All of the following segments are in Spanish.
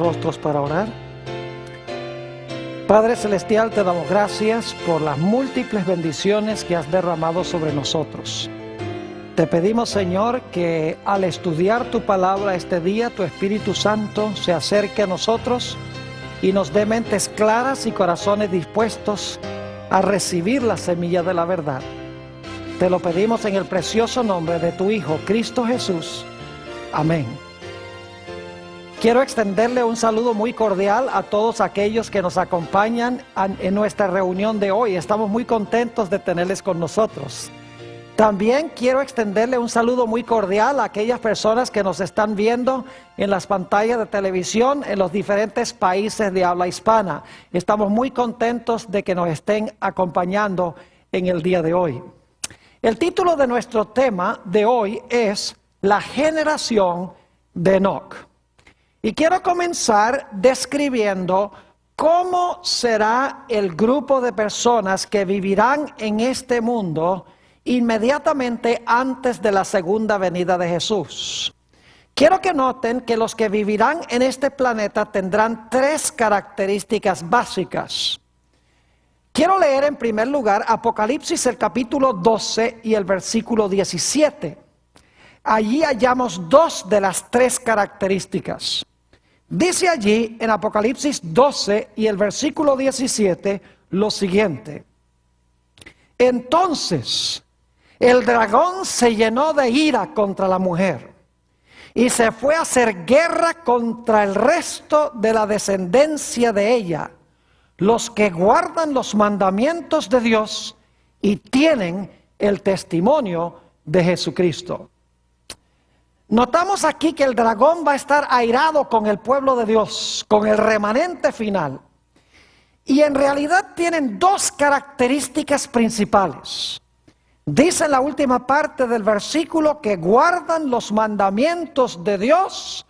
rostros para orar. Padre Celestial, te damos gracias por las múltiples bendiciones que has derramado sobre nosotros. Te pedimos, Señor, que al estudiar tu palabra este día, tu Espíritu Santo se acerque a nosotros y nos dé mentes claras y corazones dispuestos a recibir la semilla de la verdad. Te lo pedimos en el precioso nombre de tu Hijo, Cristo Jesús. Amén. Quiero extenderle un saludo muy cordial a todos aquellos que nos acompañan en nuestra reunión de hoy. Estamos muy contentos de tenerles con nosotros. También quiero extenderle un saludo muy cordial a aquellas personas que nos están viendo en las pantallas de televisión en los diferentes países de habla hispana. Estamos muy contentos de que nos estén acompañando en el día de hoy. El título de nuestro tema de hoy es La generación de Enoc. Y quiero comenzar describiendo cómo será el grupo de personas que vivirán en este mundo inmediatamente antes de la segunda venida de Jesús. Quiero que noten que los que vivirán en este planeta tendrán tres características básicas. Quiero leer en primer lugar Apocalipsis el capítulo 12 y el versículo 17. Allí hallamos dos de las tres características. Dice allí en Apocalipsis 12 y el versículo 17 lo siguiente: Entonces el dragón se llenó de ira contra la mujer y se fue a hacer guerra contra el resto de la descendencia de ella, los que guardan los mandamientos de Dios y tienen el testimonio de Jesucristo. Notamos aquí que el dragón va a estar airado con el pueblo de Dios, con el remanente final. Y en realidad tienen dos características principales. Dice en la última parte del versículo que guardan los mandamientos de Dios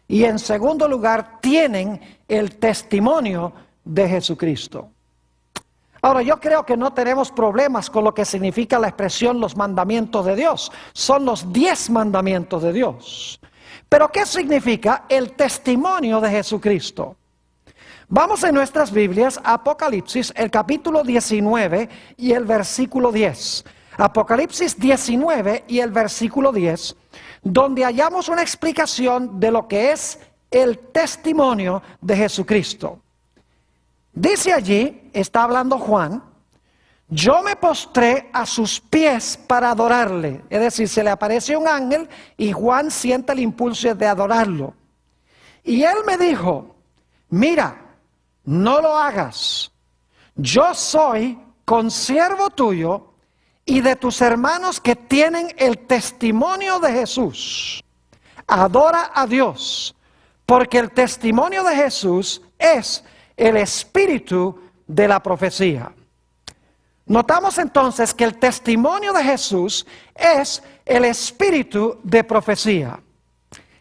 y en segundo lugar tienen el testimonio de Jesucristo. Ahora, yo creo que no tenemos problemas con lo que significa la expresión los mandamientos de Dios. Son los 10 mandamientos de Dios. Pero ¿qué significa el testimonio de Jesucristo? Vamos en nuestras Biblias a Apocalipsis, el capítulo 19 y el versículo 10. Apocalipsis 19 y el versículo 10, donde hallamos una explicación de lo que es el testimonio de Jesucristo. Dice allí, está hablando Juan: yo me postré a sus pies para adorarle. Es decir, se le aparece un ángel y Juan siente el impulso de adorarlo. Y él me dijo: mira, no lo hagas. Yo soy consiervo tuyo y de tus hermanos que tienen el testimonio de Jesús. Adora a Dios, porque el testimonio de Jesús es el espíritu de la profecía. Notamos entonces que el testimonio de Jesús es el espíritu de profecía.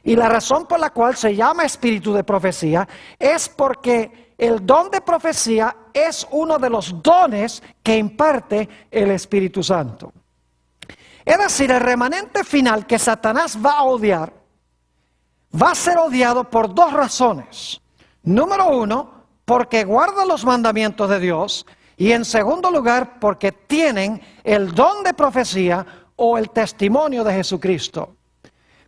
Y la razón por la cual se llama espíritu de profecía es porque el don de profecía es uno de los dones que imparte el Espíritu Santo. Es decir, el remanente final que Satanás va a odiar, va a ser odiado por dos razones. Número uno, porque guardan los mandamientos de Dios, y en segundo lugar, porque tienen el don de profecía o el testimonio de Jesucristo.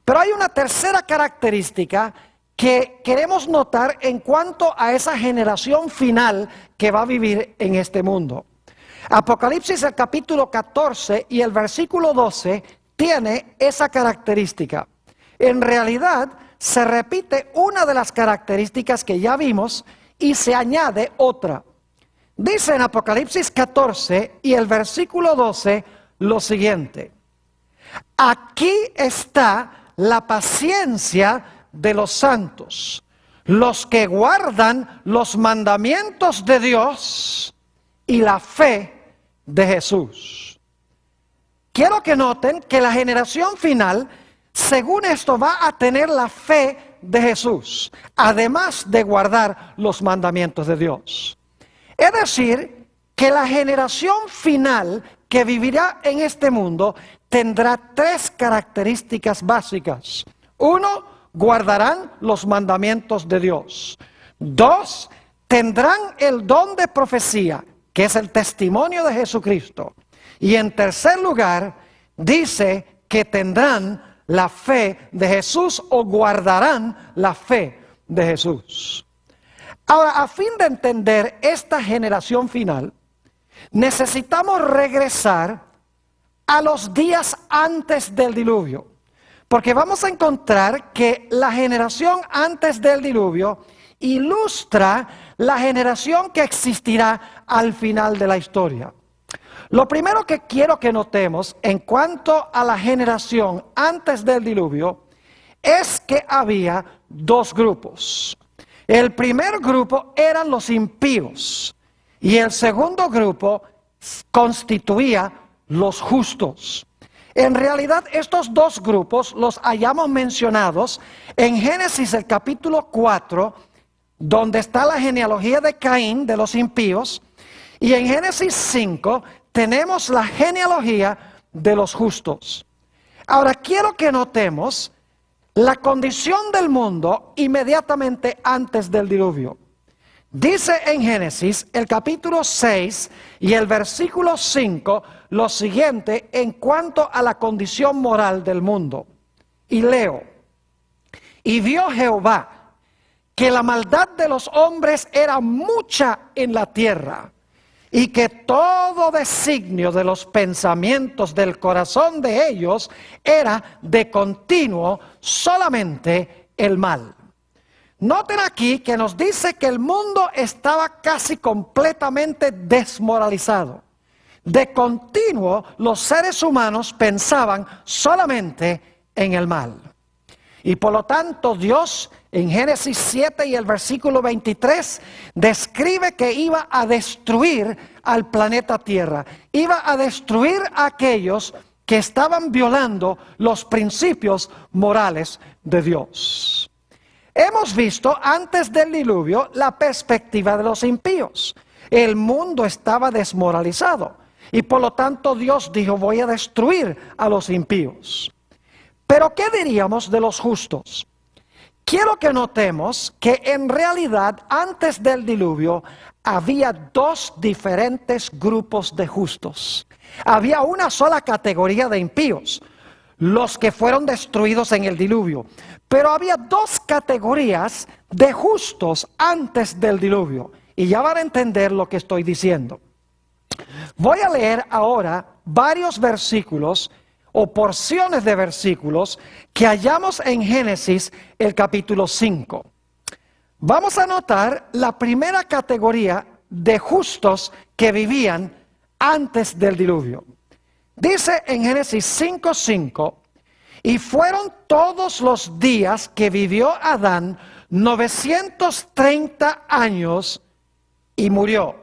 Pero hay una tercera característica que queremos notar en cuanto a esa generación final que va a vivir en este mundo. Apocalipsis el capítulo 14 y el versículo 12 tiene esa característica. En realidad se repite una de las características que ya vimos y se añade otra. Dice en Apocalipsis 14 y el versículo 12 lo siguiente: aquí está la paciencia de los santos, los que guardan los mandamientos de Dios y la fe de Jesús. Quiero que noten que la generación final, según esto, va a tener la fe de Jesús, además de guardar los mandamientos de Dios. Es decir, que la generación final que vivirá en este mundo tendrá tres características básicas. Uno, guardarán los mandamientos de Dios. 2, tendrán el don de profecía, que es el testimonio de Jesucristo. Y en tercer lugar, dice que tendrán la fe de Jesús o guardarán la fe de Jesús. Ahora, a fin de entender esta generación final, necesitamos regresar a los días antes del diluvio, porque vamos a encontrar que la generación antes del diluvio ilustra la generación que existirá al final de la historia. Lo primero que quiero que notemos en cuanto a la generación antes del diluvio es que había dos grupos. El primer grupo eran los impíos y el segundo grupo constituía los justos. En realidad estos dos grupos los hallamos mencionados en Génesis el capítulo 4, donde está la genealogía de Caín, de los impíos, y en Génesis 5 tenemos la genealogía de los justos. Ahora quiero que notemos la condición del mundo inmediatamente antes del diluvio. Dice en Génesis el capítulo 6 y el versículo 5 lo siguiente en cuanto a la condición moral del mundo. Y leo: y vio Jehová que la maldad de los hombres era mucha en la tierra, y que todo designio de los pensamientos del corazón de ellos era de continuo solamente el mal. Noten aquí que nos dice que el mundo estaba casi completamente desmoralizado. De continuo los seres humanos pensaban solamente en el mal. Y por lo tanto Dios en Génesis 7 y el versículo 23 describe que iba a destruir al planeta Tierra. Iba a destruir a aquellos que estaban violando los principios morales de Dios. Hemos visto antes del diluvio la perspectiva de los impíos. El mundo estaba desmoralizado y por lo tanto Dios dijo: voy a destruir a los impíos. Pero ¿qué diríamos de los justos? Quiero que notemos que en realidad antes del diluvio había dos diferentes grupos de justos. Había una sola categoría de impíos, los que fueron destruidos en el diluvio. Pero había dos categorías de justos antes del diluvio. Y ya van a entender lo que estoy diciendo. Voy a leer ahora varios versículos o porciones de versículos que hallamos en Génesis el capítulo 5. Vamos a notar la primera categoría de justos que vivían antes del diluvio. Dice en Génesis 5:5: y fueron todos los días que vivió Adán 930 años y murió.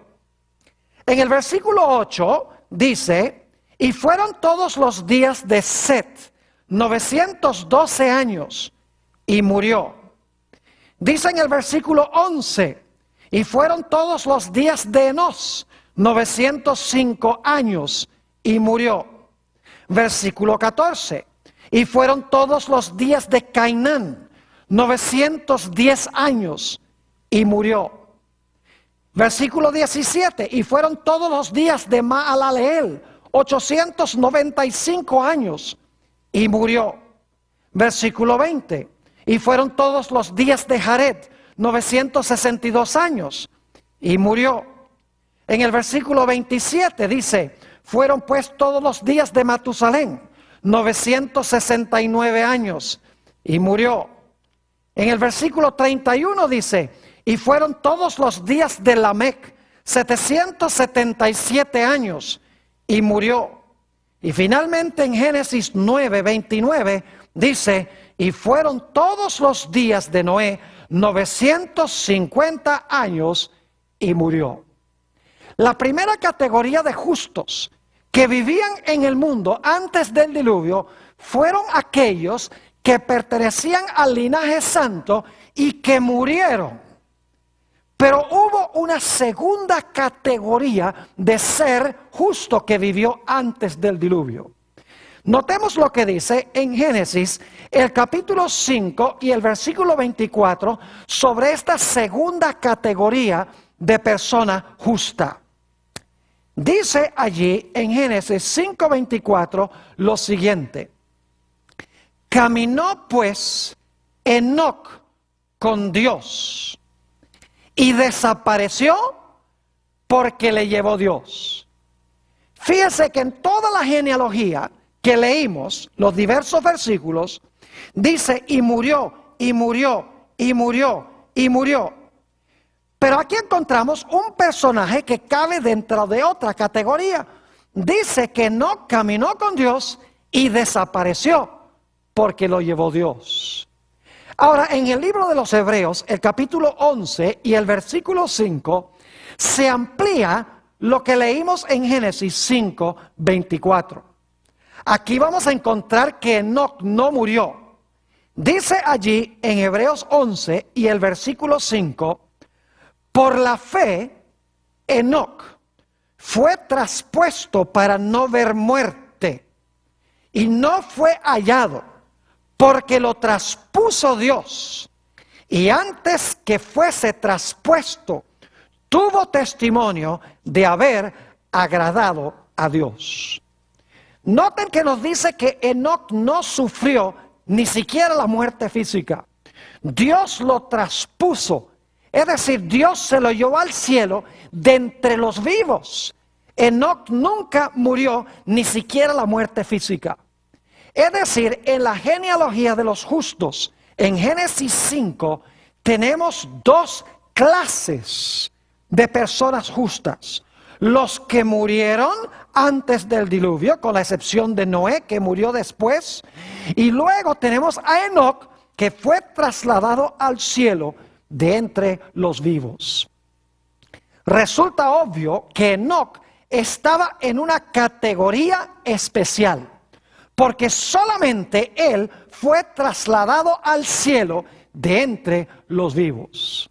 En el versículo 8 dice: y fueron todos los días de Set 912 años y murió. Dice en el versículo 11: y fueron todos los días de Enos 905 años y murió. Versículo 14: y fueron todos los días de Cainán 910 años y murió. Versículo 17: y fueron todos los días de Maalaleel 895 años y murió. Versículo 20: y fueron todos los días de Jared 962 años y murió. En el versículo 27 dice: fueron pues todos los días de Matusalén 969 años y murió. En el versículo 31 dice: y fueron todos los días de Lamec 777 años y murió. Y finalmente en Génesis 9:29 dice: y fueron todos los días de Noé 950 años y murió. La primera categoría de justos que vivían en el mundo antes del diluvio fueron aquellos que pertenecían al linaje santo y que murieron. Pero hubo una segunda categoría de ser justo que vivió antes del diluvio. Notemos lo que dice en Génesis, el capítulo 5 y el versículo 24, sobre esta segunda categoría de persona justa. Dice allí en Génesis 5:24 lo siguiente: caminó pues Enoc con Dios y desapareció porque le llevó Dios. Fíjese que en toda la genealogía que leímos, los diversos versículos, dice y murió, y murió, y murió, y murió. Pero aquí encontramos un personaje que cabe dentro de otra categoría. Dice que no caminó con Dios y desapareció porque lo llevó Dios. Ahora, en el libro de los Hebreos, el capítulo 11 y el versículo 5, se amplía lo que leímos en Génesis 5:24. Aquí vamos a encontrar que Enoc no murió. Dice allí en Hebreos 11 y el versículo 5, por la fe, Enoc fue traspuesto para no ver muerte y no fue hallado porque lo traspuso Dios. Y antes que fuese traspuesto, tuvo testimonio de haber agradado a Dios. Noten que nos dice que Enoc no sufrió ni siquiera la muerte física. Dios lo traspuso. Es decir, Dios se lo llevó al cielo de entre los vivos. Enoc nunca murió ni siquiera la muerte física. Es decir, en la genealogía de los justos, en Génesis 5, tenemos dos clases de personas justas. Los que murieron antes del diluvio, con la excepción de Noé, que murió después. Y luego tenemos a Enoc, que fue trasladado al cielo de entre los vivos. Resulta obvio que Enoc estaba en una categoría especial, porque solamente él fue trasladado al cielo de entre los vivos.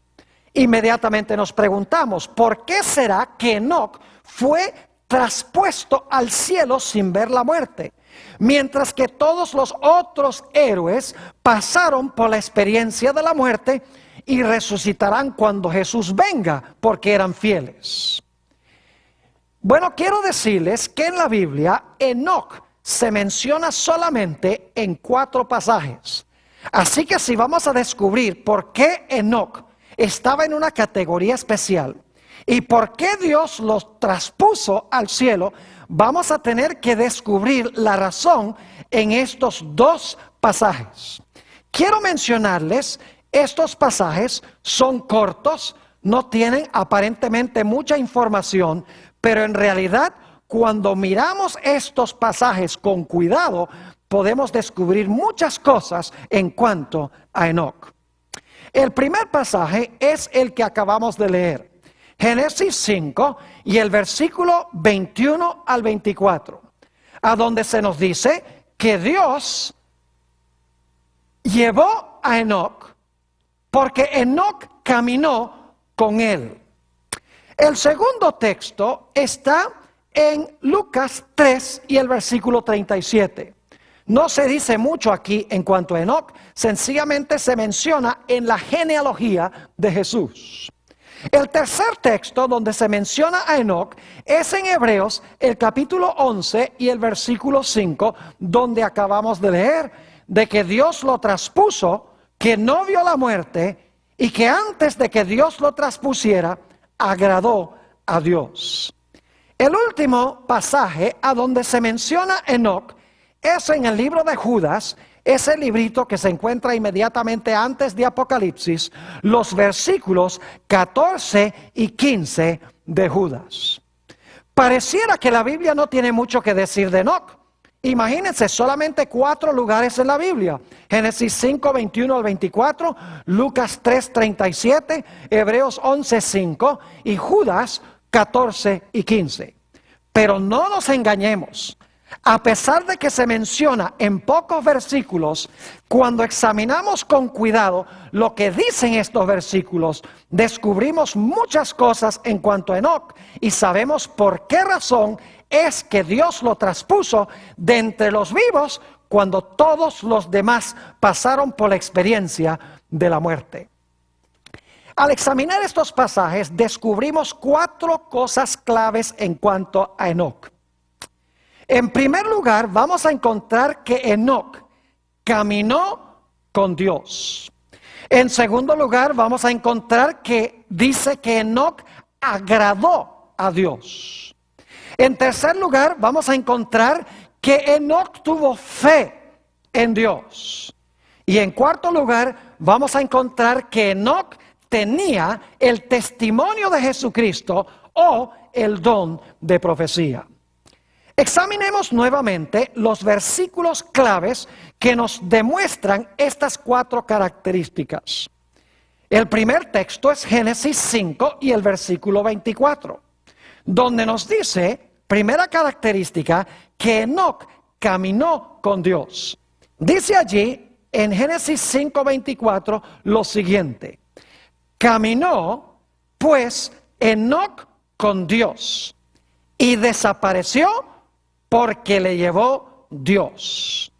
Inmediatamente nos preguntamos, ¿por qué será que Enoc fue traspuesto al cielo sin ver la muerte? Mientras que todos los otros héroes pasaron por la experiencia de la muerte y resucitarán cuando Jesús venga, porque eran fieles. Bueno, quiero decirles que en la Biblia Enoc se menciona solamente en 4 pasajes. Así que si vamos a descubrir por qué Enoc estaba en una categoría especial y por qué Dios los traspuso al cielo, vamos a tener que descubrir la razón en estos 2 pasajes. Quiero mencionarles, estos pasajes son cortos, no tienen aparentemente mucha información, pero en realidad cuando miramos estos pasajes con cuidado, podemos descubrir muchas cosas en cuanto a Enoc. El primer pasaje es el que acabamos de leer, Génesis 5 y el versículo 21 al 24, a donde se nos dice que Dios llevó a Enoc porque Enoc caminó con él. El segundo texto está en Lucas 3 y el versículo 37. No se dice mucho aquí en cuanto a Enoc, sencillamente se menciona en la genealogía de Jesús. El tercer texto donde se menciona a Enoc es en Hebreos, el capítulo 11 y el versículo 5, donde acabamos de leer, de que Dios lo traspuso, que no vio la muerte, y que antes de que Dios lo traspusiera, agradó a Dios. El último pasaje a donde se menciona Enoc es en el libro de Judas, ese librito que se encuentra inmediatamente antes de Apocalipsis, los versículos 14 y 15 de Judas. Pareciera que la Biblia no tiene mucho que decir de Enoc. Imagínense, solamente 4 lugares en la Biblia: Génesis 5, 21 al 24, Lucas 3, 37, Hebreos 11, 5 y Judas 14 y 15. Pero no nos engañemos. A pesar de que se menciona en pocos versículos, cuando examinamos con cuidado lo que dicen estos versículos, descubrimos muchas cosas en cuanto a Enoc y sabemos por qué razón es que Dios lo traspuso de entre los vivos cuando todos los demás pasaron por la experiencia de la muerte. Al examinar estos pasajes, descubrimos 4 cosas claves en cuanto a Enoc. En primer lugar, vamos a encontrar que Enoc caminó con Dios. En segundo lugar, vamos a encontrar que dice que Enoc agradó a Dios. En tercer lugar, vamos a encontrar que Enoc tuvo fe en Dios. Y en cuarto lugar, vamos a encontrar que Enoc tenía el testimonio de Jesucristo o el don de profecía. Examinemos nuevamente los versículos claves que nos demuestran estas 4 características. El primer texto es Génesis 5 y el versículo 24, donde nos dice, primera característica, que Enoc caminó con Dios. Dice allí en Génesis 5:24 lo siguiente: caminó pues Enoc con Dios y desapareció porque le llevó Dios.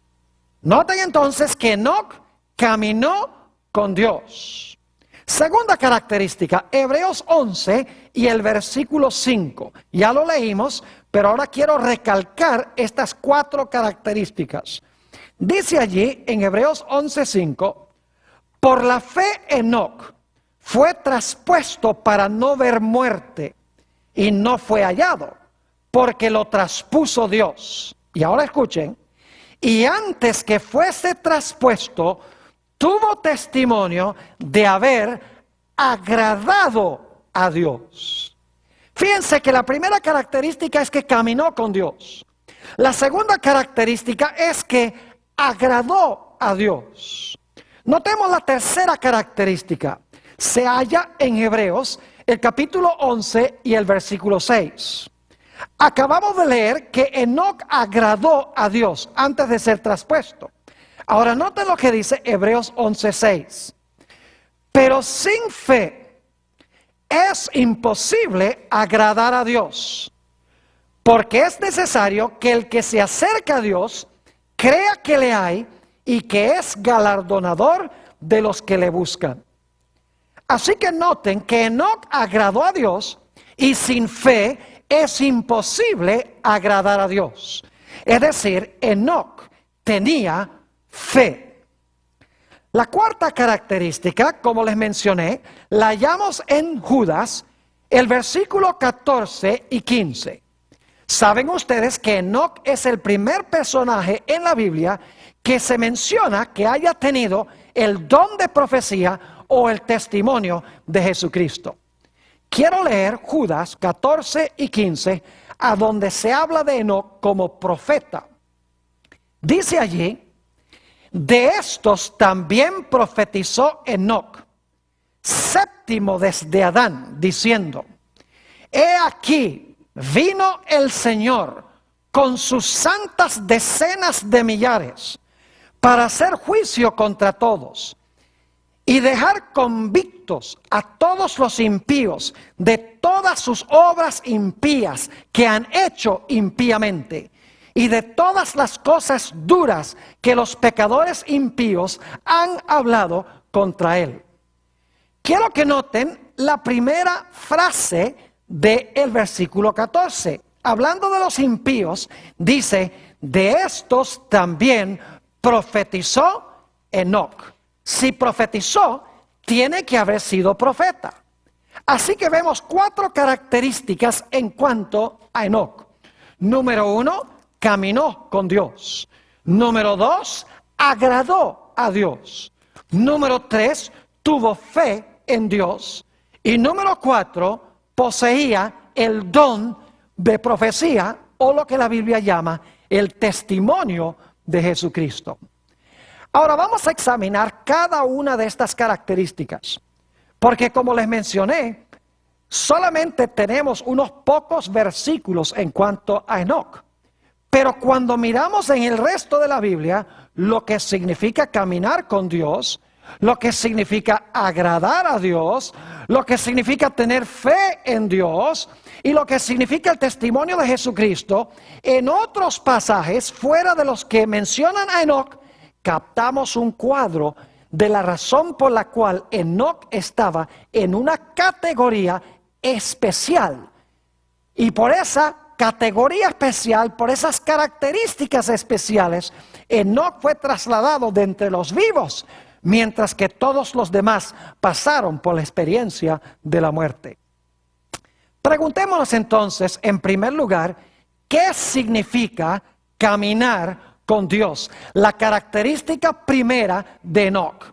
Noten entonces que Enoc caminó con Dios. Segunda característica, Hebreos 11 y el versículo 5. Ya lo leímos, pero ahora quiero recalcar estas 4 características. Dice allí en Hebreos 11:5, por la fe Enoc fue traspuesto para no ver muerte y no fue hallado, porque lo traspuso Dios. Y ahora escuchen, y antes que fuese traspuesto, tuvo testimonio de haber agradado a Dios. Fíjense que la primera característica es que caminó con Dios. La segunda característica es que agradó a Dios. Notemos la tercera característica. Se halla en Hebreos, el capítulo 11 y el versículo 6. Acabamos de leer que Enoc agradó a Dios antes de ser traspuesto. Ahora noten lo que dice Hebreos 11:6. Pero sin fe es imposible agradar a Dios, porque es necesario que el que se acerca a Dios crea que le hay y que es galardonador de los que le buscan. Así que noten que Enoc agradó a Dios y sin fe es imposible agradar a Dios. Es decir, Enoc tenía fe. La cuarta característica, como les mencioné, la hallamos en Judas, el versículo 14 y 15. Saben ustedes que Enoc es el primer personaje en la Biblia que se menciona que haya tenido el don de profecía o el testimonio de Jesucristo. Quiero leer Judas 14 y 15, a donde se habla de Enoc como profeta. Dice allí, de estos también profetizó Enoc, séptimo desde Adán, diciendo, he aquí, vino el Señor con sus santas decenas de millares para hacer juicio contra todos y dejar convictos a todos los impíos de todas sus obras impías que han hecho impíamente y de todas las cosas duras que los pecadores impíos han hablado contra él. Quiero que noten la primera frase del versículo 14. Hablando de los impíos, dice, de estos también profetizó Enoc. Si profetizó, tiene que haber sido profeta. Así que vemos 4 características en cuanto a Enoc. Número 1, caminó con Dios. Número 2, agradó a Dios. Número 3, tuvo fe en Dios. Y número 4, poseía el don de profecía, o lo que la Biblia llama el testimonio de Jesucristo. Ahora vamos a examinar cada una de estas características, porque como les mencioné, solamente tenemos unos pocos versículos en cuanto a Enoc, Pero cuando miramos en el resto de la Biblia, lo que significa caminar con Dios, lo que significa agradar a Dios, lo que significa tener fe en Dios y lo que significa el testimonio de Jesucristo, en otros pasajes fuera de los que mencionan a Enoc, captamos un cuadro de la razón por la cual Enoc estaba en una categoría especial. Y por esa categoría especial, por esas características especiales, Enoc fue trasladado de entre los vivos, mientras que todos los demás pasaron por la experiencia de la muerte. Preguntémonos entonces, en primer lugar, ¿qué significa caminar con Dios? La característica primera de Enoc.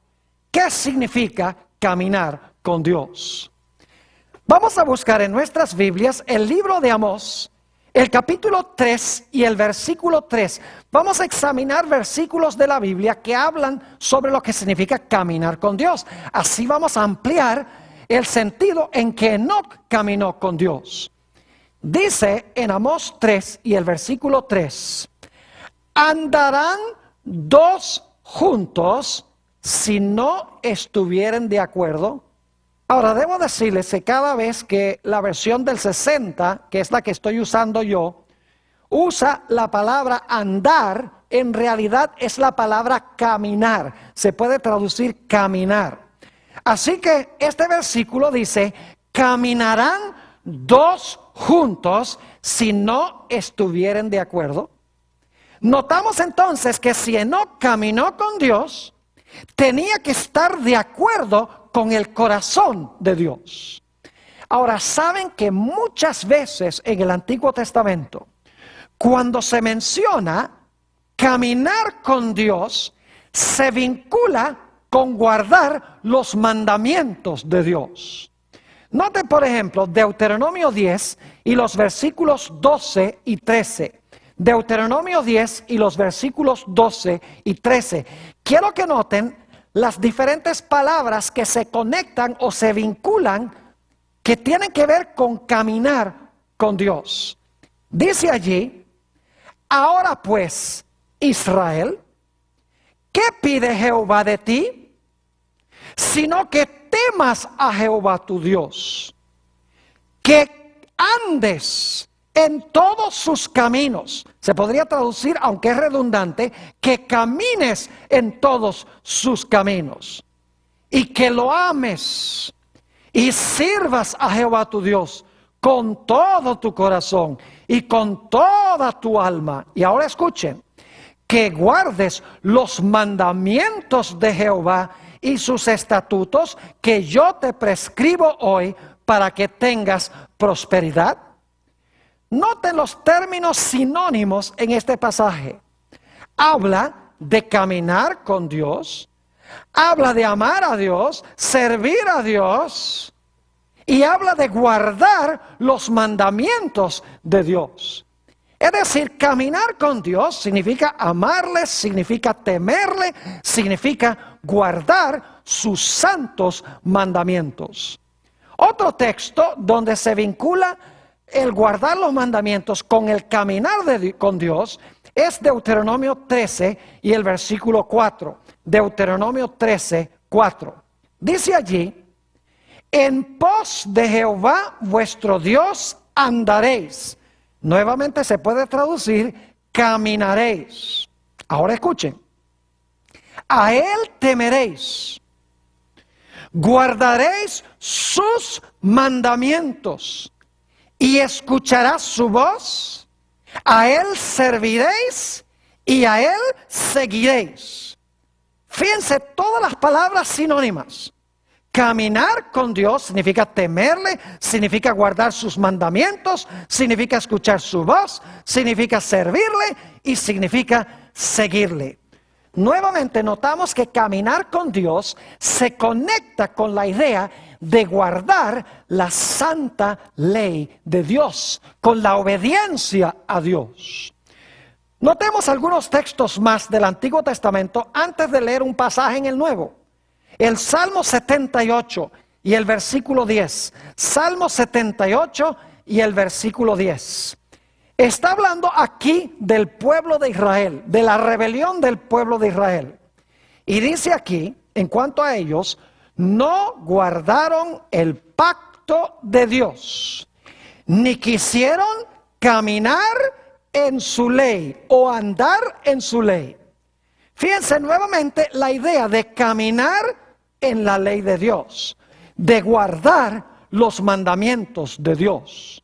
¿Qué significa caminar con Dios? Vamos a buscar en nuestras Biblias el libro de Amós, el capítulo 3 y el versículo 3. Vamos a examinar versículos de la Biblia que hablan sobre lo que significa caminar con Dios. Así vamos a ampliar el sentido en que Enoc caminó con Dios. Dice en Amós 3 y el versículo 3: ¿andarán dos juntos si no estuvieren de acuerdo? Ahora, debo decirles que cada vez que la versión del 60, que es la que estoy usando yo, usa la palabra andar, en realidad es la palabra caminar. Se puede traducir caminar. Así que este versículo dice: ¿caminarán dos juntos si no estuvieren de acuerdo? Notamos entonces que si Enoc caminó con Dios, tenía que estar de acuerdo con el corazón de Dios. Ahora, saben que muchas veces en el Antiguo Testamento, cuando se menciona caminar con Dios, se vincula con guardar los mandamientos de Dios. Noten, por ejemplo, Deuteronomio 10 y los versículos 12 y 13. Deuteronomio 10 y los versículos 12 y 13. Quiero que noten las diferentes palabras que se conectan o se vinculan, que tienen que ver con caminar con Dios. Dice allí: ahora pues, Israel, ¿qué pide Jehová de ti? Sino que temas a Jehová tu Dios, que andes en todos sus caminos. Se podría traducir, aunque es redundante, que camines en todos sus caminos, y que lo ames y sirvas a Jehová tu Dios con todo tu corazón y con toda tu alma. Y ahora escuchen: que guardes los mandamientos de Jehová y sus estatutos que yo te prescribo hoy, para que tengas prosperidad. Noten los términos sinónimos en este pasaje. Habla de caminar con Dios, habla de amar a Dios, servir a Dios, y habla de guardar los mandamientos de Dios. Es decir, caminar con Dios significa amarle, significa temerle, significa guardar sus santos mandamientos. Otro texto donde se vincula el guardar los mandamientos con el caminar con Dios es Deuteronomio 13 y el versículo 4. Deuteronomio 13, 4. Dice allí: en pos de Jehová vuestro Dios andaréis. Nuevamente se puede traducir caminaréis. Ahora escuchen: a él temeréis, guardaréis sus mandamientos y escucharás su voz, a él serviréis y a él seguiréis. Fíjense todas las palabras sinónimas. Caminar con Dios significa temerle, significa guardar sus mandamientos, significa escuchar su voz, significa servirle y significa seguirle. Nuevamente notamos que caminar con Dios se conecta con la idea de guardar la santa ley de Dios, con la obediencia a Dios. Notemos algunos textos más del Antiguo Testamento antes de leer un pasaje en el Nuevo. El Salmo 78 y el versículo 10. Salmo 78 y el versículo 10. Está hablando aquí del pueblo de Israel, de la rebelión del pueblo de Israel. Y dice aquí, en cuanto a ellos, no guardaron el pacto de Dios, ni quisieron caminar en su ley o andar en su ley. Fíjense nuevamente la idea de caminar en la ley de Dios, de guardar los mandamientos de Dios.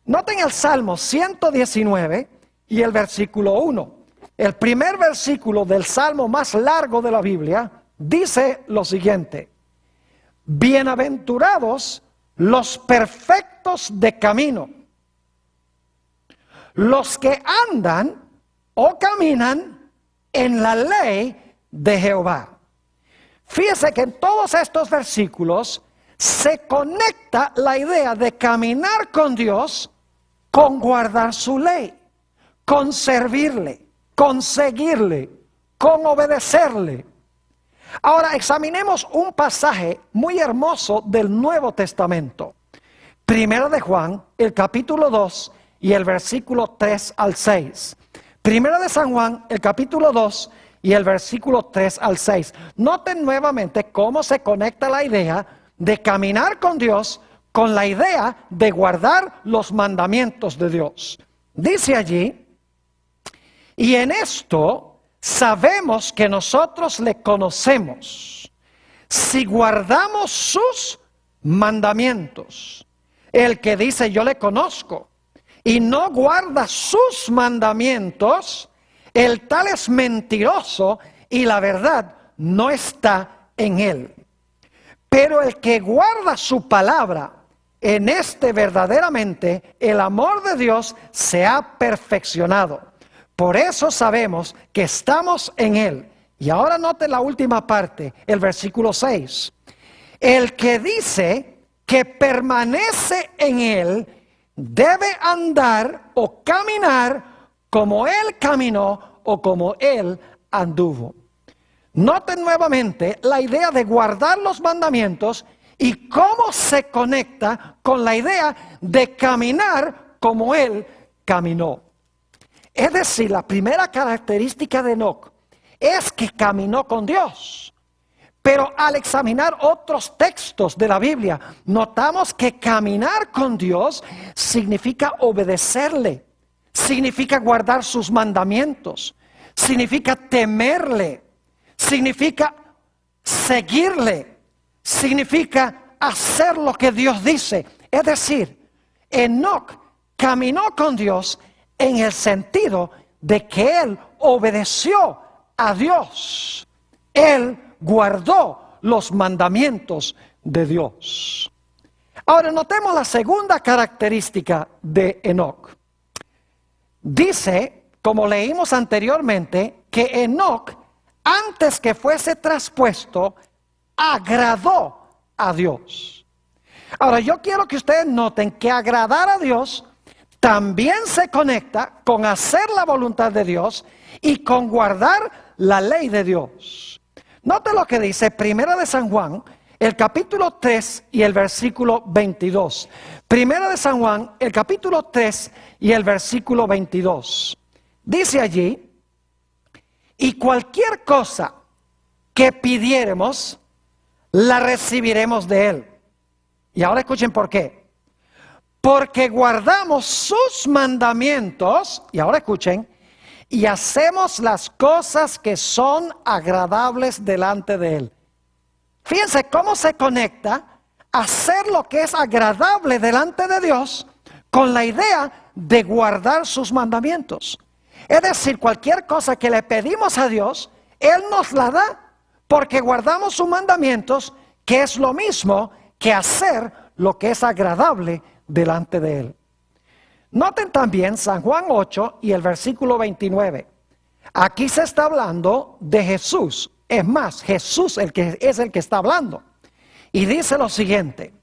Noten el Salmo 119 y el versículo 1. El primer versículo del Salmo más largo de la Biblia dice lo siguiente: bienaventurados los perfectos de camino, los que andan o caminan en la ley de Jehová. Fíjese que en todos estos versículos se conecta la idea de caminar con Dios con guardar su ley, con servirle, con seguirle, con obedecerle. Ahora examinemos un pasaje muy hermoso del Nuevo Testamento. Primera de Juan, el capítulo 2 y el versículo 3 al 6. Primera de San Juan, el capítulo 2 y el versículo 3 al 6. Noten nuevamente cómo se conecta la idea de caminar con Dios con la idea de guardar los mandamientos de Dios. Dice allí: y en esto sabemos que nosotros le conocemos, si guardamos sus mandamientos. El que dice yo le conozco y no guarda sus mandamientos, el tal es mentiroso y la verdad no está en él. Pero el que guarda su palabra, en este verdaderamente el amor de Dios se ha perfeccionado. Por eso sabemos que estamos en él. Y ahora note la última parte, el versículo 6. El que dice que permanece en él debe andar o caminar como él caminó o como él anduvo. Noten nuevamente la idea de guardar los mandamientos y cómo se conecta con la idea de caminar como él caminó. Es decir, la primera característica de Enoc es que caminó con Dios. Pero al examinar otros textos de la Biblia, notamos que caminar con Dios significa obedecerle, significa guardar sus mandamientos, significa temerle, significa seguirle, significa hacer lo que Dios dice. Es decir, Enoc caminó con Dios en el sentido de que él obedeció a Dios. Él guardó los mandamientos de Dios. Ahora notemos la segunda característica de Enoc. Dice, como leímos anteriormente, que Enoc, antes que fuese traspuesto, agradó a Dios. Ahora yo quiero que ustedes noten que agradar a Dios también se conecta con hacer la voluntad de Dios y con guardar la ley de Dios. Note lo que dice Primera de San Juan, el capítulo 3 y el versículo 22. Primera de San Juan, el capítulo 3 y el versículo 22. Dice allí: y cualquier cosa que pidiéremos, la recibiremos de él. Y ahora escuchen por qué. Porque guardamos sus mandamientos, y ahora escuchen, y hacemos las cosas que son agradables delante de él. Fíjense cómo se conecta hacer lo que es agradable delante de Dios con la idea de guardar sus mandamientos. Es decir, cualquier cosa que le pedimos a Dios, Él nos la da, porque guardamos sus mandamientos, que es lo mismo que hacer lo que es agradable delante de Él. Noten también San Juan 8 y el versículo 29. Aquí se está hablando de Jesús. Es más, Jesús es el que está hablando. Y dice lo siguiente: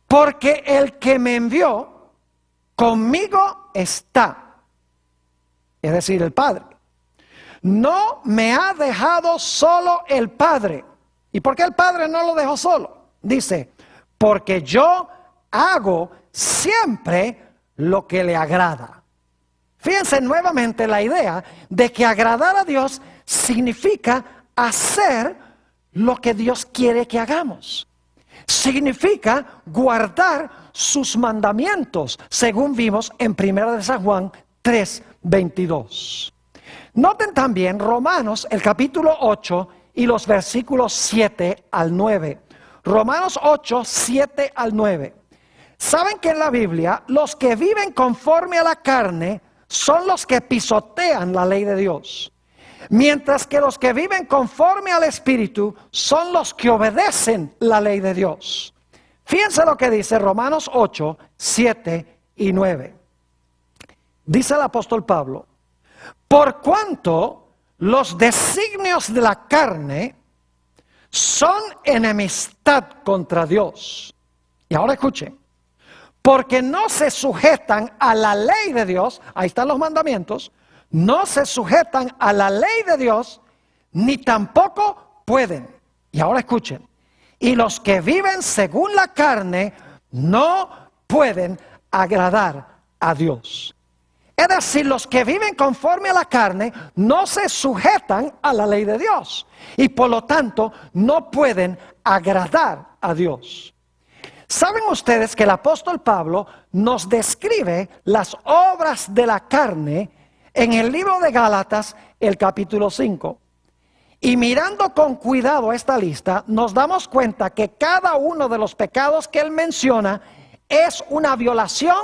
porque el que me envió conmigo está. Es decir, el Padre. No me ha dejado solo el Padre. ¿Y por qué el Padre no lo dejó solo? Dice, porque yo hago siempre lo que le agrada. Fíjense nuevamente la idea de que agradar a Dios significa hacer lo que Dios quiere que hagamos. Significa guardar sus mandamientos, según vimos en 1 de San Juan 3:22. Noten también Romanos, el capítulo 8 y los versículos 7 al 9. Romanos 8, 7 al 9. ¿Saben que en la Biblia los que viven conforme a la carne son los que pisotean la ley de Dios? Mientras que los que viven conforme al Espíritu son los que obedecen la ley de Dios. Fíjense lo que dice Romanos 8, 7 y 9. Dice el apóstol Pablo: por cuanto los designios de la carne son enemistad contra Dios. Y ahora escuchen. Porque no se sujetan a la ley de Dios, ahí están los mandamientos, no se sujetan a la ley de Dios, ni tampoco pueden. Y ahora escuchen. Y los que viven según la carne no pueden agradar a Dios. Es decir, los que viven conforme a la carne no se sujetan a la ley de Dios. Y por lo tanto no pueden agradar a Dios. ¿Saben ustedes que el apóstol Pablo nos describe las obras de la carne en el libro de Gálatas, el capítulo 5? Y mirando con cuidado esta lista, nos damos cuenta que cada uno de los pecados que él menciona es una violación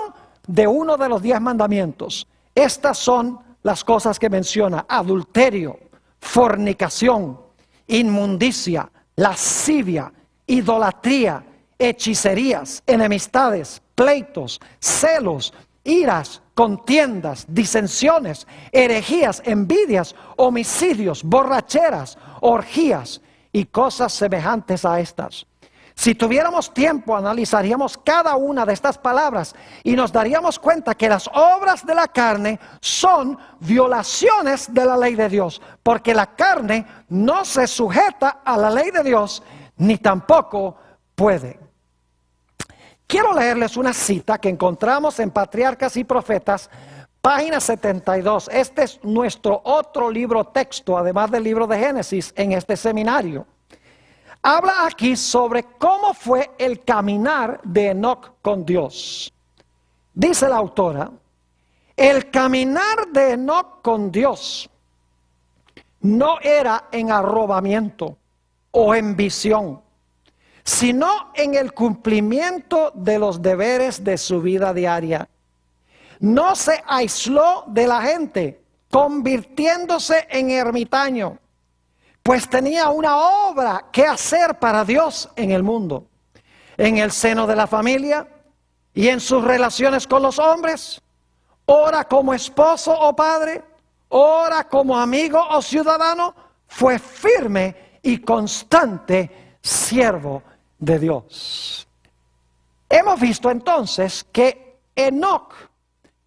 de uno de los 10 mandamientos. Estas son las cosas que menciona: adulterio, fornicación, inmundicia, lascivia, idolatría, hechicerías, enemistades, pleitos, celos, iras, contiendas, disensiones, herejías, envidias, homicidios, borracheras, orgías y cosas semejantes a estas. Si tuviéramos tiempo, analizaríamos cada una de estas palabras y nos daríamos cuenta que las obras de la carne son violaciones de la ley de Dios, porque la carne no se sujeta a la ley de Dios, ni tampoco puede. Quiero leerles una cita que encontramos en Patriarcas y Profetas, página 72. Este es nuestro otro libro texto, además del libro de Génesis, en este seminario. Habla aquí sobre cómo fue el caminar de Enoc con Dios. Dice la autora: el caminar de Enoc con Dios no era en arrobamiento o en visión, sino en el cumplimiento de los deberes de su vida diaria. No se aisló de la gente, convirtiéndose en ermitaño, pues tenía una obra que hacer para Dios en el mundo, en el seno de la familia y en sus relaciones con los hombres, ora como esposo o padre, ora como amigo o ciudadano. Fue firme y constante siervo de Dios. Hemos visto entonces que Enoc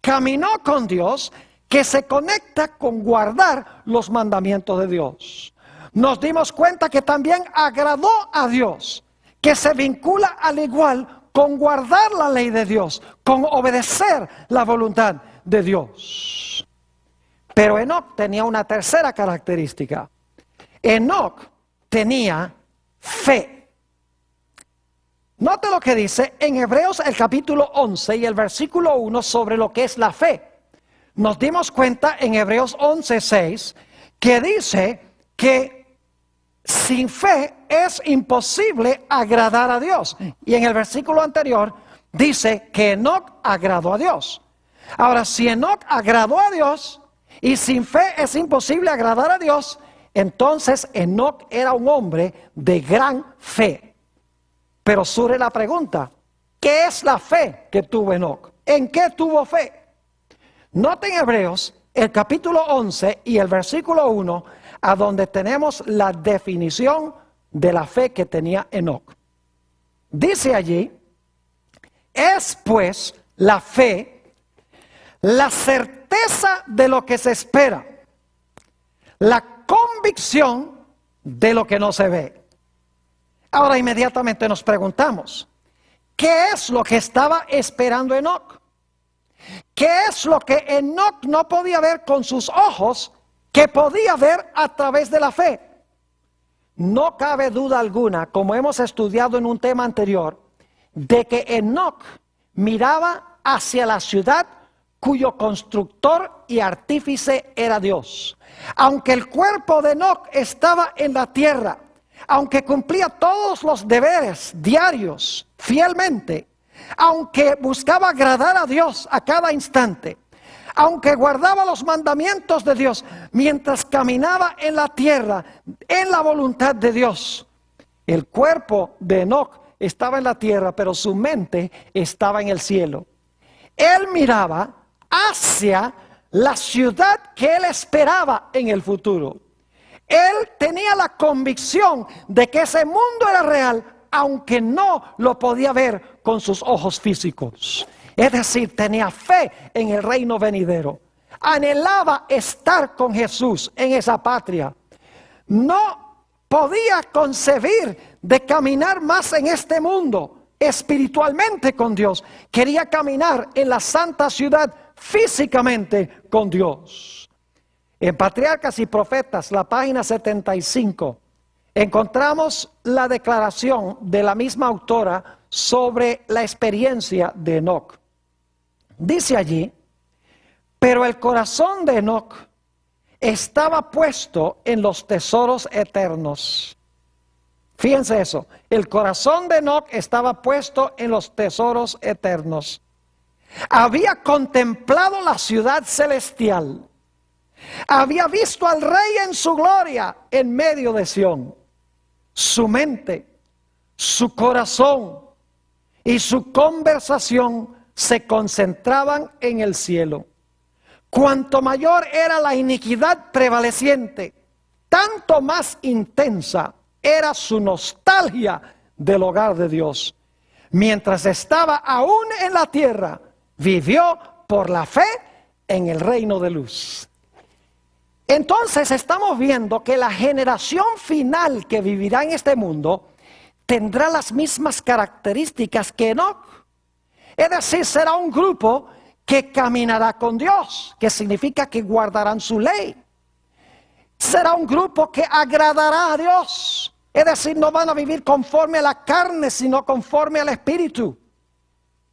caminó con Dios, que se conecta con guardar los mandamientos de Dios. Nos dimos cuenta que también agradó a Dios, que se vincula al igual con guardar la ley de Dios, con obedecer la voluntad de Dios. Pero Enoc tenía una tercera característica. Enoc tenía fe. Note lo que dice en Hebreos el capítulo 11 y el versículo 1 sobre lo que es la fe. Nos dimos cuenta en Hebreos 11:6 que dice que sin fe es imposible agradar a Dios. Y en el versículo anterior dice que Enoc agradó a Dios. Ahora, si Enoc agradó a Dios y sin fe es imposible agradar a Dios, entonces Enoc era un hombre de gran fe. Pero surge la pregunta: ¿qué es la fe que tuvo Enoc? ¿En qué tuvo fe? Noten Hebreos el capítulo 11 y el versículo 1, a donde tenemos la definición de la fe que tenía Enoc. Dice allí: es pues la fe la certeza de lo que se espera, la convicción de lo que no se ve. Ahora inmediatamente nos preguntamos: ¿qué es lo que estaba esperando Enoc? ¿Qué es lo que Enoc no podía ver con sus ojos, que podía ver a través de la fe? No cabe duda alguna, como hemos estudiado en un tema anterior, de que Enoc miraba hacia la ciudad cuyo constructor y artífice era Dios. Aunque el cuerpo de Enoc estaba en la tierra, aunque cumplía todos los deberes diarios fielmente, aunque buscaba agradar a Dios a cada instante, aunque guardaba los mandamientos de Dios, mientras caminaba en la tierra, en la voluntad de Dios, el cuerpo de Enoc estaba en la tierra, pero su mente estaba en el cielo. Él miraba hacia la ciudad que él esperaba en el futuro. Él tenía la convicción de que ese mundo era real, aunque no lo podía ver con sus ojos físicos. Es decir, tenía fe en el reino venidero. Anhelaba estar con Jesús en esa patria. No podía concebir de caminar más en este mundo espiritualmente con Dios. Quería caminar en la santa ciudad físicamente con Dios. En Patriarcas y Profetas, la página 75, encontramos la declaración de la misma autora sobre la experiencia de Enoc. Dice allí: pero el corazón de Enoc estaba puesto en los tesoros eternos. Fíjense eso, el corazón de Enoc estaba puesto en los tesoros eternos. Había contemplado la ciudad celestial. Había visto al Rey en su gloria en medio de Sión. Su mente, su corazón y su conversación se concentraban en el cielo. Cuanto mayor era la iniquidad prevaleciente, tanto más intensa era su nostalgia del hogar de Dios. Mientras estaba aún en la tierra, vivió por la fe en el reino de luz. Entonces estamos viendo que la generación final que vivirá en este mundo tendrá las mismas características que Enoc. Es decir, será un grupo que caminará con Dios, que significa que guardarán su ley. Será un grupo que agradará a Dios. Es decir, no van a vivir conforme a la carne, sino conforme al Espíritu.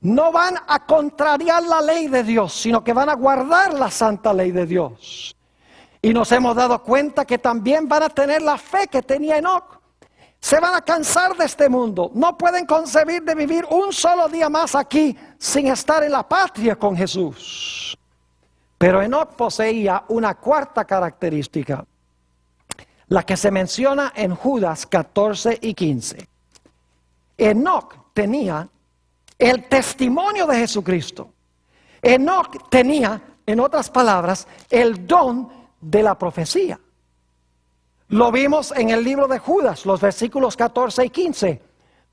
No van a contrariar la ley de Dios, sino que van a guardar la santa ley de Dios. Y nos hemos dado cuenta que también van a tener la fe que tenía Enoc. Se van a cansar de este mundo. No pueden concebir de vivir un solo día más aquí sin estar en la patria con Jesús. Pero Enoc poseía una cuarta característica, la que se menciona en Judas 14 y 15. Enoc tenía el testimonio de Jesucristo. Enoc tenía, en otras palabras, el don de la profecía. Lo vimos en el libro de Judas, los versículos 14 y 15,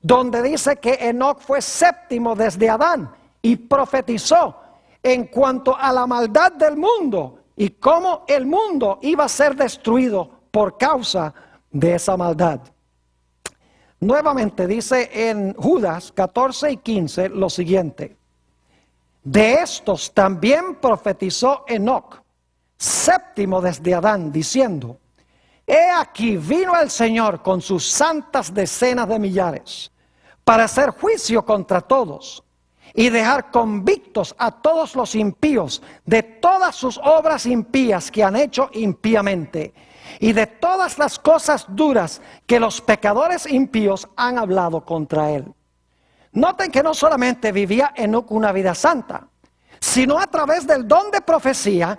donde dice que Enoc fue séptimo desde Adán y profetizó en cuanto a la maldad del mundo y cómo el mundo iba a ser destruido por causa de esa maldad. Nuevamente dice en Judas 14 y 15 lo siguiente: de estos también profetizó Enoc, séptimo desde Adán, diciendo: he aquí vino el Señor con sus santas decenas de millares para hacer juicio contra todos y dejar convictos a todos los impíos de todas sus obras impías que han hecho impíamente y de todas las cosas duras que los pecadores impíos han hablado contra él. Noten que no solamente vivía Enoc una vida santa, sino a través del don de profecía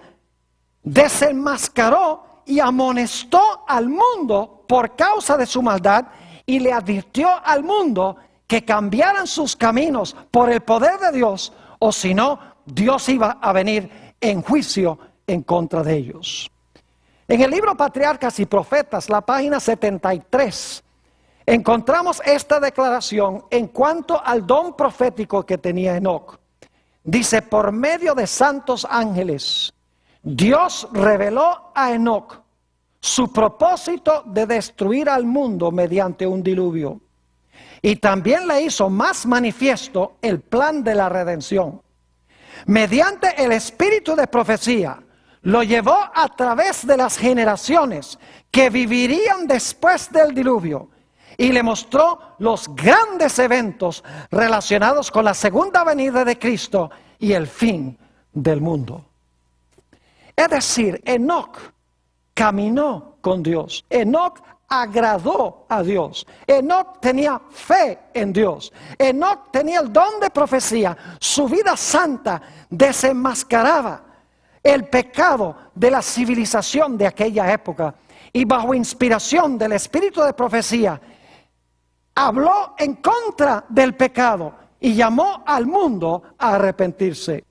desenmascaró y amonestó al mundo por causa de su maldad y le advirtió al mundo que cambiaran sus caminos por el poder de Dios, o si no, Dios iba a venir en juicio en contra de ellos. En el libro Patriarcas y Profetas, la página 73, encontramos esta declaración en cuanto al don profético que tenía Enoc. Dice: por medio de santos ángeles, Dios reveló a Enoc su propósito de destruir al mundo mediante un diluvio. Y también le hizo más manifiesto el plan de la redención. mediante el espíritu de profecía, lo llevó a través de las generaciones que vivirían después del diluvio y le mostró los grandes eventos relacionados con la segunda venida de Cristo y el fin del mundo. Es decir, Enoc caminó con Dios. Enoc agradó a Dios. Enoc tenía fe en Dios. Enoc tenía el don de profecía. Su vida santa desenmascaraba el pecado de la civilización de aquella época. Y bajo inspiración del espíritu de profecía, habló en contra del pecado y llamó al mundo a arrepentirse.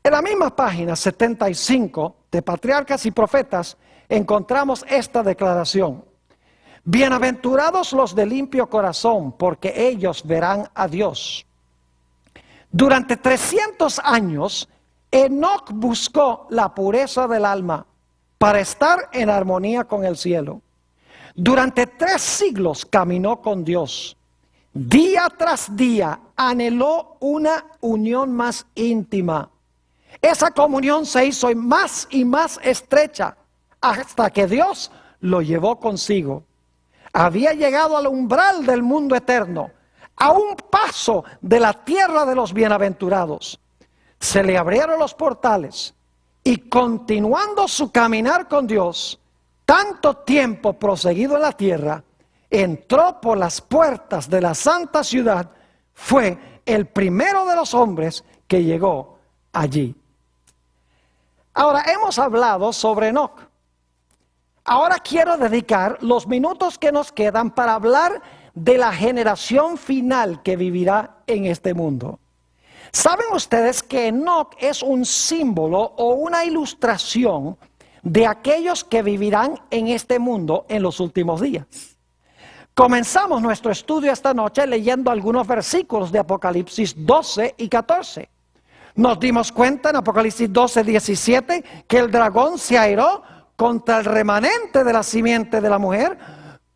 En la misma página 75 de Patriarcas y Profetas encontramos esta declaración: bienaventurados los de limpio corazón, porque ellos verán a Dios. Durante 300 años, Enoc buscó la pureza del alma para estar en armonía con el cielo. Durante 3 siglos caminó con Dios. Día tras día anheló una unión más íntima. Esa comunión se hizo más y más estrecha hasta que Dios lo llevó consigo. Había llegado al umbral del mundo eterno, a un paso de la tierra de los bienaventurados. Se le abrieron los portales y, continuando su caminar con Dios, tanto tiempo proseguido en la tierra, entró por las puertas de la santa ciudad. Fue el primero de los hombres que llegó allí. Ahora, hemos hablado sobre Enoc. Ahora quiero dedicar los minutos que nos quedan para hablar de la generación final que vivirá en este mundo. ¿Saben ustedes que Enoc es un símbolo o una ilustración de aquellos que vivirán en este mundo en los últimos días? Comenzamos nuestro estudio esta noche leyendo algunos versículos de Apocalipsis 12 y 14. Nos dimos cuenta en Apocalipsis 12, 17 que el dragón se airó contra el remanente de la simiente de la mujer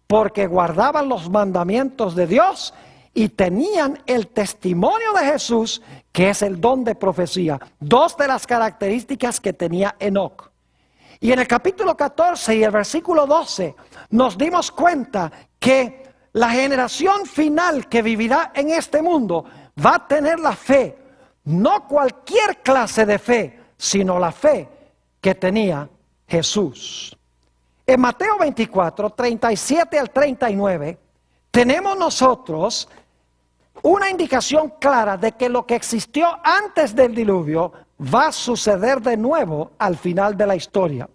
porque guardaban los mandamientos de Dios y tenían el testimonio de Jesús, que es el don de profecía. 2 de las características que tenía Enoc. Y en el capítulo 14 y el versículo 12 nos dimos cuenta que la generación final que vivirá en este mundo va a tener la fe, no cualquier clase de fe, sino la fe que tenía Jesús. En Mateo 24, 37 al 39, tenemos nosotros una indicación clara de que lo que existió antes del diluvio va a suceder de nuevo al final de la historia.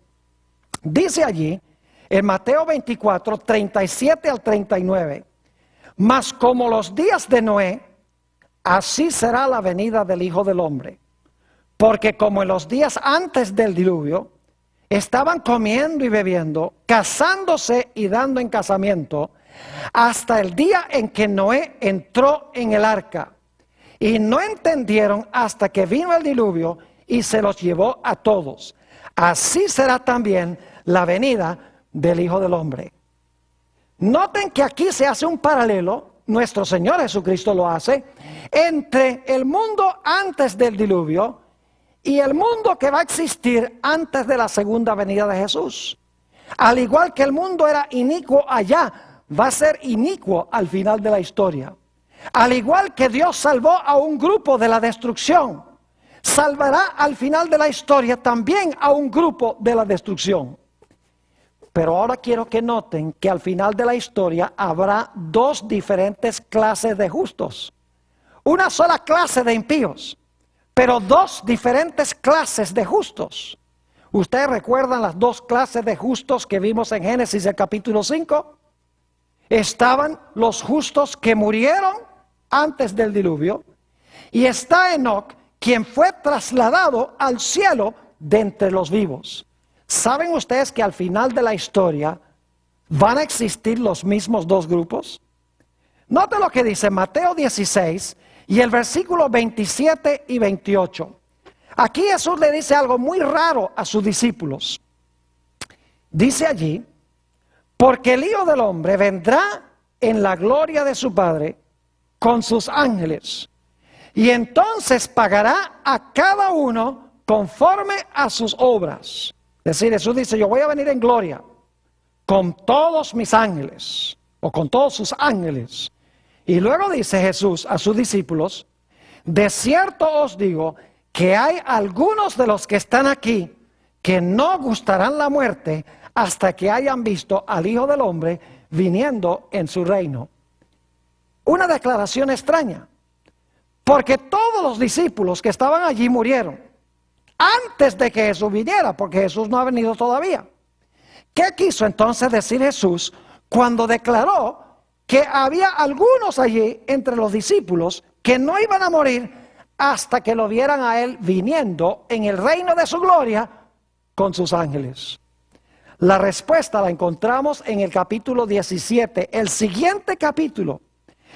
Dice allí, en Mateo 24, 37 al 39, mas como los días de Noé, así será la venida del Hijo del Hombre. Porque como en los días antes del diluvio, estaban comiendo y bebiendo, casándose y dando en casamiento, hasta el día en que Noé entró en el arca. Y no entendieron hasta que vino el diluvio y se los llevó a todos. Así será también la venida del Hijo del Hombre. Noten que aquí se hace un paralelo, nuestro Señor Jesucristo lo hace, entre el mundo antes del diluvio y el mundo que va a existir antes de la segunda venida de Jesús. Al igual que el mundo era inicuo allá, va a ser inicuo al final de la historia. Al igual que Dios salvó a un grupo de la destrucción, salvará al final de la historia también a un grupo de la destrucción. Pero ahora quiero que noten que al final de la historia habrá 2 diferentes clases de justos. Una sola clase de impíos, pero 2 diferentes clases de justos. ¿Ustedes recuerdan las 2 clases de justos que vimos en Génesis el capítulo 5? Estaban los justos que murieron antes del diluvio, y está Enoc, quien fue trasladado al cielo de entre los vivos. ¿Saben ustedes que al final de la historia van a existir los mismos 2 grupos? Note lo que dice Mateo 16 y el versículo 27 y 28. Aquí Jesús le dice algo muy raro a sus discípulos. Dice allí, porque el Hijo del Hombre vendrá en la gloria de su Padre con sus ángeles, y entonces pagará a cada uno conforme a sus obras. Es decir, Jesús dice, yo voy a venir en gloria con todos mis ángeles, o con todos sus ángeles. Y luego dice Jesús a sus discípulos, de cierto os digo que hay algunos de los que están aquí que no gustarán la muerte hasta que hayan visto al Hijo del Hombre viniendo en su reino. Una declaración extraña, porque todos los discípulos que estaban allí murieron antes de que Jesús viniera, porque Jesús no ha venido todavía. ¿Qué quiso entonces decir Jesús cuando declaró que había algunos allí entre los discípulos que no iban a morir hasta que lo vieran a Él viniendo en el reino de su gloria con sus ángeles? La respuesta la encontramos en el capítulo 17, el siguiente capítulo.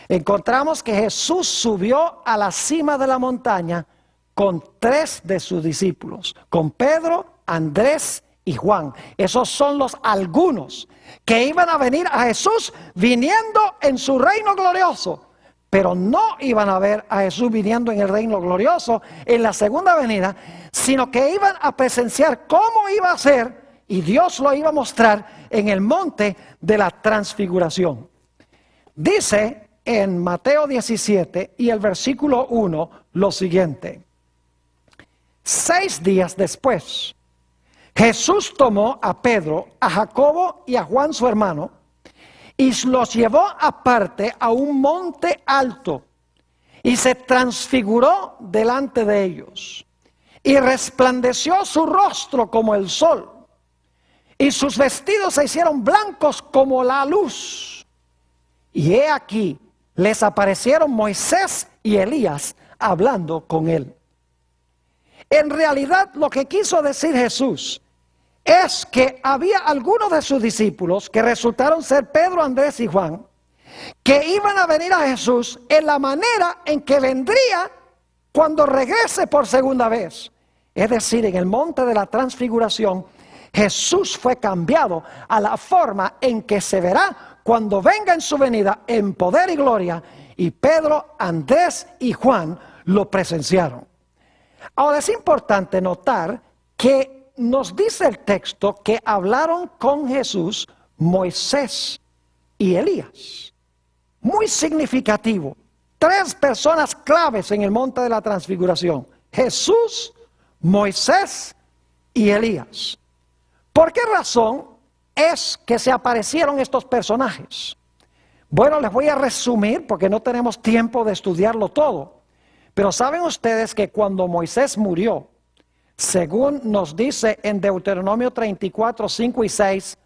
Encontramos que Jesús subió a la cima de la montaña con 3 de sus discípulos, con Pedro, Andrés y Juan. Esos son los algunos que iban a venir a Jesús viniendo en su reino glorioso, pero no iban a ver a Jesús viniendo en el reino glorioso en la segunda venida, sino que iban a presenciar cómo iba a ser, y Dios lo iba a mostrar en el monte de la transfiguración. Dice en Mateo 17 y el versículo 1 lo siguiente: 6 días después, Jesús tomó a Pedro, a Jacobo y a Juan su hermano, y los llevó aparte a un monte alto, y se transfiguró delante de ellos, y resplandeció su rostro como el sol, y sus vestidos se hicieron blancos como la luz. Y he aquí, les aparecieron Moisés y Elías hablando con él. En realidad, lo que quiso decir Jesús es que había algunos de sus discípulos, que resultaron ser Pedro, Andrés y Juan, que iban a venir a Jesús en la manera en que vendría cuando regrese por segunda vez. Es decir, en el monte de la transfiguración, Jesús fue cambiado a la forma en que se verá cuando venga en su venida en poder y gloria, y Pedro, Andrés y Juan lo presenciaron. Ahora es importante notar que nos dice el texto que hablaron con Jesús Moisés y Elías. Muy significativo. 3 personas claves en el monte de la transfiguración: Jesús, Moisés y Elías. ¿Por qué razón es que se aparecieron estos personajes? Bueno, les voy a resumir porque no tenemos tiempo de estudiarlo todo. Pero saben ustedes que cuando Moisés murió, según nos dice en Deuteronomio 34, 5 y 6,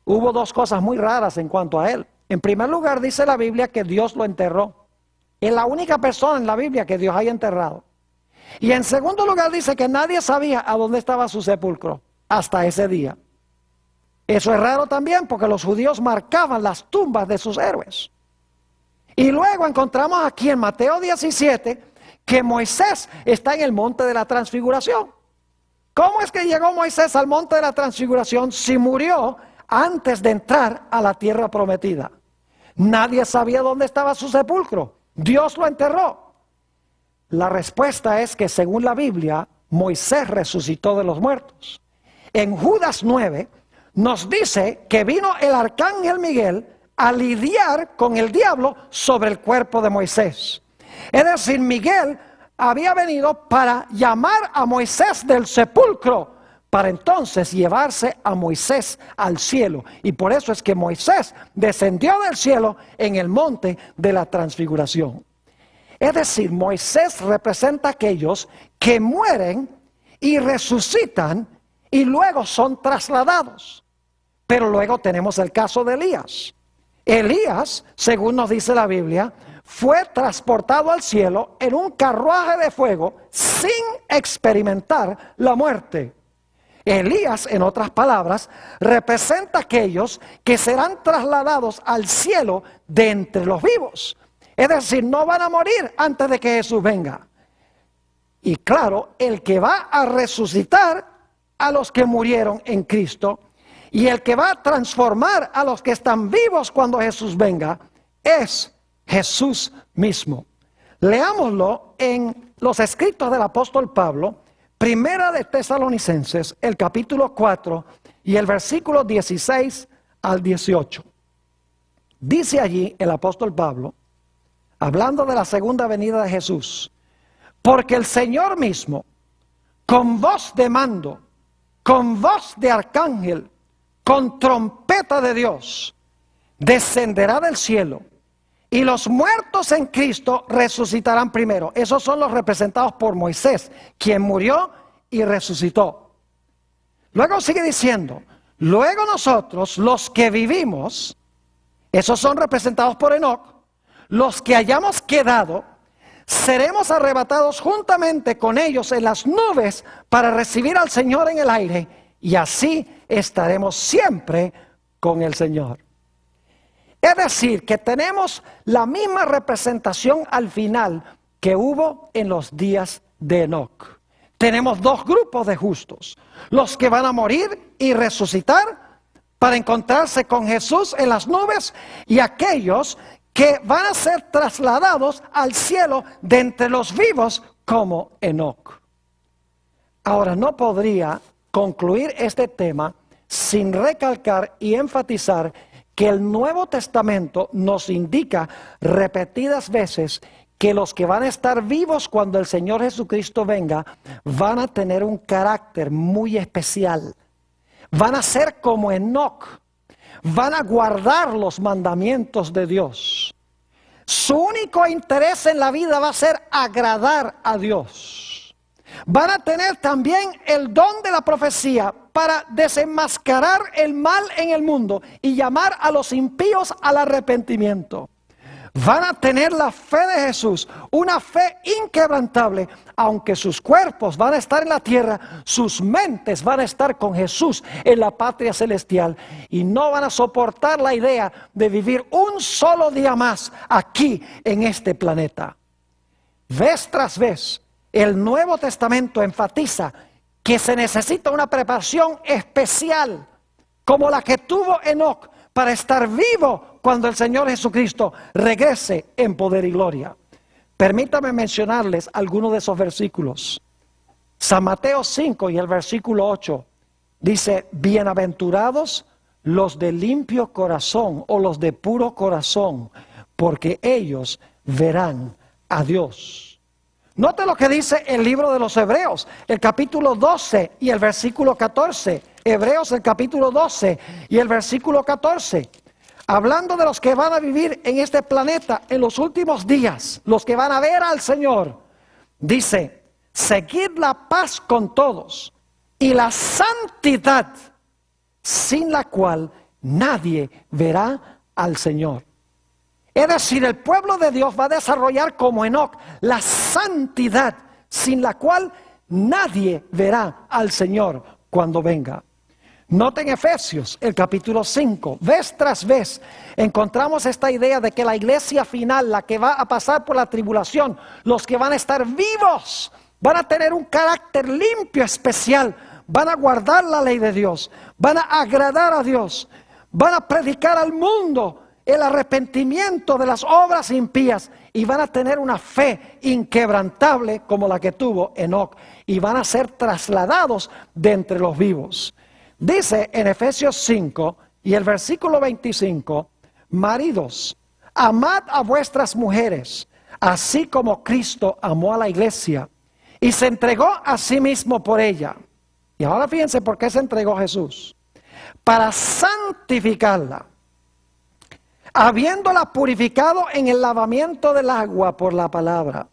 hubo 2 cosas muy raras en cuanto a él. En primer lugar, dice la Biblia que Dios lo enterró. Es la única persona en la Biblia que Dios haya enterrado. Y en segundo lugar, dice que nadie sabía a dónde estaba su sepulcro hasta ese día. Eso es raro también porque los judíos marcaban las tumbas de sus héroes. Y luego encontramos aquí en Mateo 17 que Moisés está en el monte de la transfiguración. ¿Cómo es que llegó Moisés al monte de la transfiguración si murió antes de entrar a la tierra prometida? Nadie sabía dónde estaba su sepulcro. Dios lo enterró. La respuesta es que según la Biblia, Moisés resucitó de los muertos. En Judas 9 nos dice que vino el arcángel Miguel a lidiar con el diablo sobre el cuerpo de Moisés. Es decir, Miguel había venido para llamar a Moisés del sepulcro, para entonces llevarse a Moisés al cielo. Y por eso es que Moisés descendió del cielo en el monte de la transfiguración. Es decir, Moisés representa a aquellos que mueren y resucitan y luego son trasladados. Pero luego tenemos el caso de Elías. Elías, según nos dice la Biblia, fue transportado al cielo en un carruaje de fuego sin experimentar la muerte. Elías, en otras palabras, representa a aquellos que serán trasladados al cielo de entre los vivos. Es decir, no van a morir antes de que Jesús venga. Y claro, el que va a resucitar a los que murieron en Cristo y el que va a transformar a los que están vivos cuando Jesús venga es Jesús mismo. Leámoslo en los escritos del apóstol Pablo, Primera de Tesalonicenses, el capítulo 4 y el versículo 16 al 18. Dice allí el apóstol Pablo, hablando de la segunda venida de Jesús: porque el Señor mismo, con voz de mando, con voz de arcángel, con trompeta de Dios, descenderá del cielo, y los muertos en Cristo resucitarán primero. Esos son los representados por Moisés, quien murió y resucitó. Luego sigue diciendo, luego nosotros, los que vivimos, esos son representados por Enoc, los que hayamos quedado, seremos arrebatados juntamente con ellos en las nubes para recibir al Señor en el aire, y así estaremos siempre con el Señor. Es decir, que tenemos la misma representación al final que hubo en los días de Enoc. Tenemos dos grupos de justos: los que van a morir y resucitar para encontrarse con Jesús en las nubes, y aquellos que van a ser trasladados al cielo de entre los vivos como Enoc. Ahora, no podría concluir este tema sin recalcar y enfatizar que el Nuevo Testamento nos indica repetidas veces que los que van a estar vivos cuando el Señor Jesucristo venga van a tener un carácter muy especial. Van a ser como Enoc, van a guardar los mandamientos de Dios. Su único interés en la vida va a ser agradar a Dios. Van a tener también el don de la profecía para desenmascarar el mal en el mundo y llamar a los impíos al arrepentimiento. Van a tener la fe de Jesús, una fe inquebrantable. Aunque sus cuerpos van a estar en la tierra, sus mentes van a estar con Jesús en la patria celestial. Y no van a soportar la idea de vivir un solo día más aquí en este planeta. Vez tras vez, el Nuevo Testamento enfatiza que se necesita una preparación especial, como la que tuvo Enoc, para estar vivo cuando el Señor Jesucristo regrese en poder y gloria. Permítame mencionarles algunos de esos versículos. San Mateo 5 y el versículo 8 dice: bienaventurados los de limpio corazón, o los de puro corazón, porque ellos verán a Dios. Note lo que dice el libro de los Hebreos, el capítulo 12 y el versículo 14. Hebreos, el capítulo 12 y el versículo 14. Hablando de los que van a vivir en este planeta en los últimos días, los que van a ver al Señor, dice: seguid la paz con todos y la santidad, sin la cual nadie verá al Señor. Es decir, el pueblo de Dios va a desarrollar como Enoc la santidad, sin la cual nadie verá al Señor cuando venga. Noten Efesios, el capítulo 5, vez tras vez encontramos esta idea de que la iglesia final, la que va a pasar por la tribulación, los que van a estar vivos, van a tener un carácter limpio, especial, van a guardar la ley de Dios, van a agradar a Dios, van a predicar al mundo el arrepentimiento de las obras impías, y van a tener una fe inquebrantable como la que tuvo Enoc, y van a ser trasladados de entre los vivos. Dice en Efesios 5 y el versículo 25: maridos, amad a vuestras mujeres, así como Cristo amó a la iglesia y se entregó a sí mismo por ella. Y ahora fíjense por qué se entregó Jesús: para santificarla, habiéndola purificado en el lavamiento del agua por la palabra,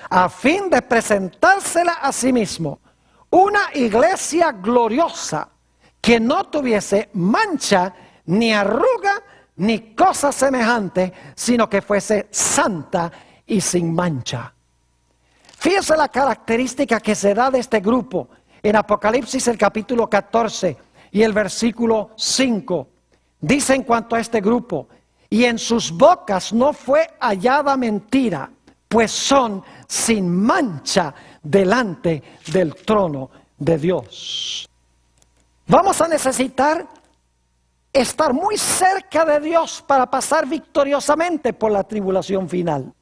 a fin de presentársela a sí mismo una iglesia gloriosa, que no tuviese mancha, ni arruga, ni cosa semejante, sino que fuese santa y sin mancha. Fíjese la característica que se da de este grupo en Apocalipsis, el capítulo 14 y el versículo 5. Dice en cuanto a este grupo: y en sus bocas no fue hallada mentira, pues son sin mancha delante del trono de Dios. Vamos a necesitar estar muy cerca de Dios para pasar victoriosamente por la tribulación final.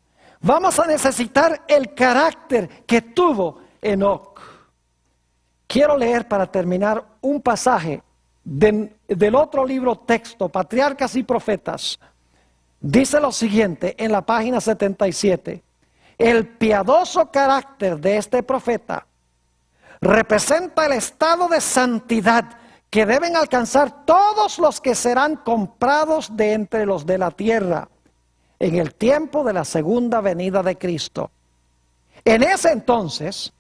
vamos a necesitar el carácter que tuvo Enoc. Quiero leer para terminar un pasaje del otro libro texto, Patriarcas y Profetas. Dice lo siguiente en la página 77. El piadoso carácter de este profeta representa el estado de santidad que deben alcanzar todos los que serán comprados de entre los de la tierra en el tiempo de la segunda venida de Cristo. En ese entonces,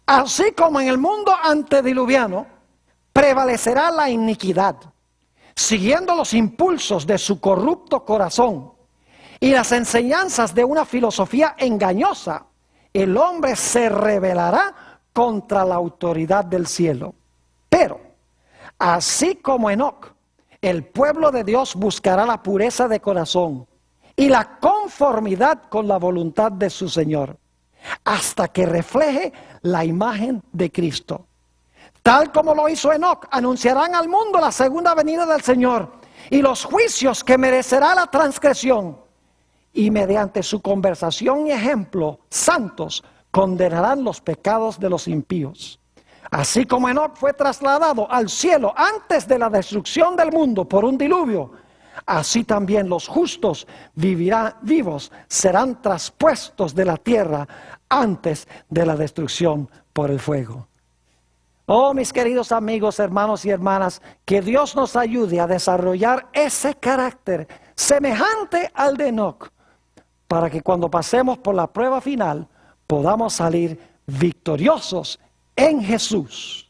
así como en el mundo antediluviano, prevalecerá la iniquidad, siguiendo los impulsos de su corrupto corazón y las enseñanzas de una filosofía engañosa. El hombre se rebelará contra la autoridad del cielo. Pero, así como Enoc, el pueblo de Dios buscará la pureza de corazón y la conformidad con la voluntad de su Señor, hasta que refleje la imagen de Cristo. Tal como lo hizo Enoc, anunciarán al mundo la segunda venida del Señor y los juicios que merecerá la transgresión. Y mediante su conversación y ejemplo, santos condenarán los pecados de los impíos. Así como Enoc fue trasladado al cielo antes de la destrucción del mundo por un diluvio, así también los justos vivos serán traspuestos de la tierra antes de la destrucción por el fuego. Oh, mis queridos amigos, hermanos y hermanas, que Dios nos ayude a desarrollar ese carácter semejante al de Enoc, para que cuando pasemos por la prueba final podamos salir victoriosos en Jesús.